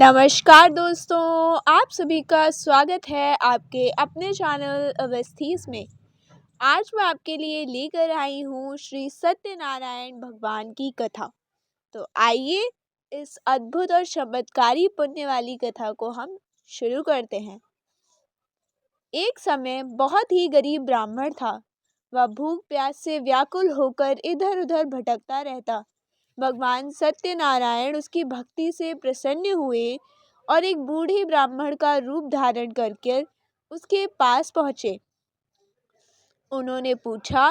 नमस्कार दोस्तों, आप सभी का स्वागत है आपके अपने चैनल अवस्थीज में। आज मैं आपके लिए लेकर आई हूँ श्री सत्यनारायण भगवान की कथा। तो आइए इस अद्भुत और चमत्कारी पुण्य वाली कथा को हम शुरू करते हैं। एक समय बहुत ही गरीब ब्राह्मण था। वह भूख प्यास से व्याकुल होकर इधर उधर भटकता रहता। भगवान सत्यनारायण उसकी भक्ति से प्रसन्न हुए और एक बूढ़े ब्राह्मण का रूप धारण करके उसके पास पहुँचे। उन्होंने पूछा,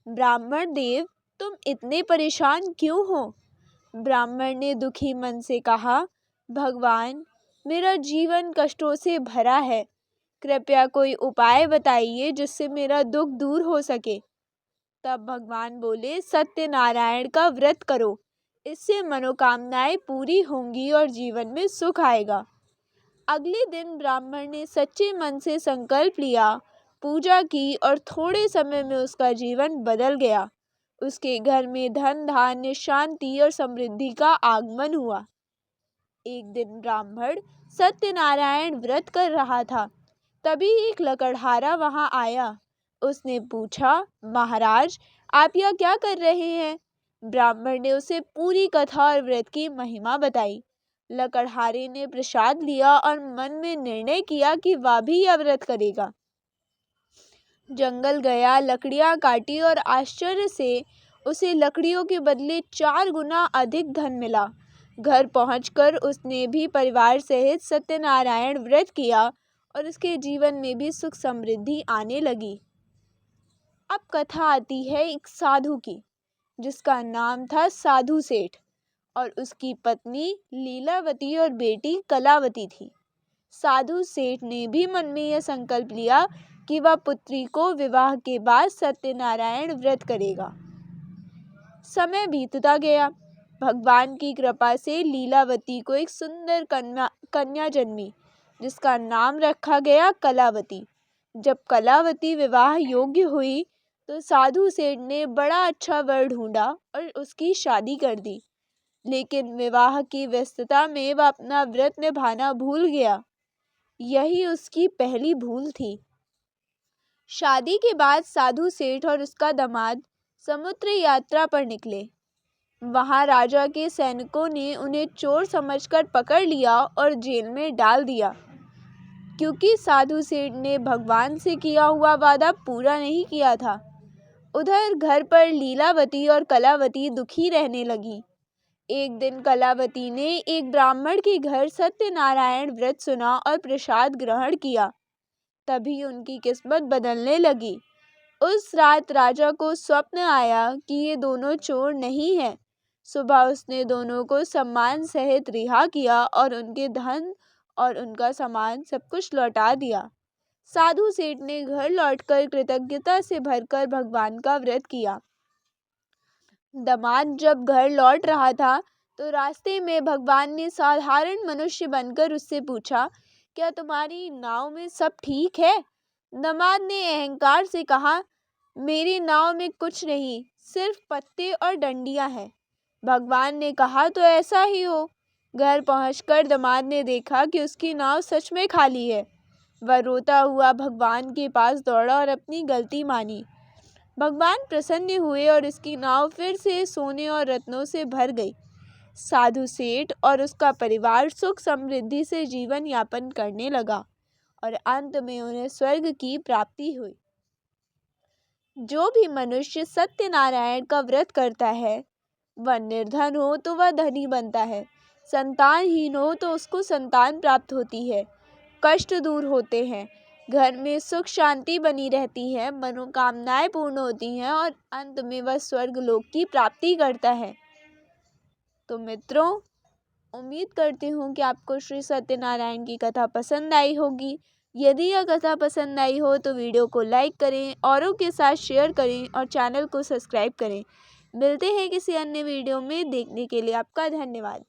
ब्राह्मण देव, तुम इतने परेशान क्यों हो? ब्राह्मण ने दुखी मन से कहा, भगवान, मेरा जीवन कष्टों से भरा है। कृपया कोई उपाय बताइए जिससे मेरा दुख दूर हो सके। तब भगवान बोले, सत्यनारायण का व्रत करो, इससे मनोकामनाएं पूरी होंगी और जीवन में सुख आएगा। अगले दिन ब्राह्मण ने सच्चे मन से संकल्प लिया, पूजा की और थोड़े समय में उसका जीवन बदल गया। उसके घर में धन धान्य शांति और समृद्धि का आगमन हुआ। एक दिन ब्राह्मण सत्यनारायण व्रत कर रहा था। तभी एक लकड़हारा वहां आया। उसने पूछा, महाराज, आप यह क्या कर रहे हैं? ब्राह्मण ने उसे पूरी कथा और व्रत की महिमा बताई। लकड़हारे ने प्रसाद लिया और मन में निर्णय किया कि वह भी यह व्रत करेगा। जंगल गया, लकड़ियां काटी और आश्चर्य से उसे लकड़ियों के बदले 4 गुना अधिक धन मिला। घर पहुंचकर उसने भी परिवार सहित सत्यनारायण व्रत किया और उसके जीवन में भी सुख समृद्धि आने लगी। अब कथा आती है एक साधु की, जिसका नाम था साधु सेठ, और उसकी पत्नी लीलावती और बेटी कलावती थी। साधु सेठ ने भी मन में यह संकल्प लिया कि वह पुत्री को विवाह के बाद सत्यनारायण व्रत करेगा। समय बीतता गया। भगवान की कृपा से लीलावती को एक सुंदर कन्या जन्मी, जिसका नाम रखा गया कलावती। जब कलावती विवाह योग्य हुई तो साधु सेठ ने बड़ा अच्छा वर ढूंढा और उसकी शादी कर दी। लेकिन विवाह की व्यस्तता में वह अपना व्रत निभाना भूल गया। यही उसकी पहली भूल थी। शादी के बाद साधु सेठ और उसका दामाद समुद्र यात्रा पर निकले। वहां राजा के सैनिकों ने उन्हें चोर समझकर पकड़ लिया और जेल में डाल दिया, क्योंकि साधु सेठ ने भगवान से किया हुआ वादा पूरा नहीं किया था। उधर घर पर लीलावती और कलावती दुखी रहने लगी। एक दिन कलावती ने एक ब्राह्मण के घर सत्यनारायण व्रत सुना और प्रसाद ग्रहण किया। तभी उनकी किस्मत बदलने लगी। उस रात राजा को स्वप्न आया कि ये दोनों चोर नहीं हैं। सुबह उसने दोनों को सम्मान सहित रिहा किया और उनके धन और उनका सामान सब कुछ लौटा दिया। साधु सेठ ने घर लौटकर कृतज्ञता से भरकर भगवान का व्रत किया। दामाद जब घर लौट रहा था तो रास्ते में भगवान ने साधारण मनुष्य बनकर उससे पूछा, क्या तुम्हारी नाव में सब ठीक है? दामाद ने अहंकार से कहा, मेरी नाव में कुछ नहीं, सिर्फ पत्ते और डंडियां हैं। भगवान ने कहा, तो ऐसा ही हो। घर पहुंचकर दामाद ने देखा कि उसकी नाव सच में खाली है। वह रोता हुआ भगवान के पास दौड़ा और अपनी गलती मानी। भगवान प्रसन्न हुए और उसकी नाव फिर से सोने और रत्नों से भर गई। साधु सेठ और उसका परिवार सुख समृद्धि से जीवन यापन करने लगा और अंत में उन्हें स्वर्ग की प्राप्ति हुई। जो भी मनुष्य सत्यनारायण का व्रत करता है, वह निर्धन हो तो वह धनी बनता है, संतानहीन हो तो उसको संतान प्राप्त होती है, कष्ट दूर होते हैं, घर में सुख शांति बनी रहती है, मनोकामनाएं पूर्ण होती हैं और अंत में वह स्वर्ग लोक की प्राप्ति करता है। तो मित्रों, उम्मीद करती हूँ कि आपको श्री सत्यनारायण की कथा पसंद आई होगी। यदि यह कथा पसंद आई हो तो वीडियो को लाइक करें, औरों के साथ शेयर करें और चैनल को सब्सक्राइब करें। मिलते हैं किसी अन्य वीडियो में। देखने के लिए आपका धन्यवाद।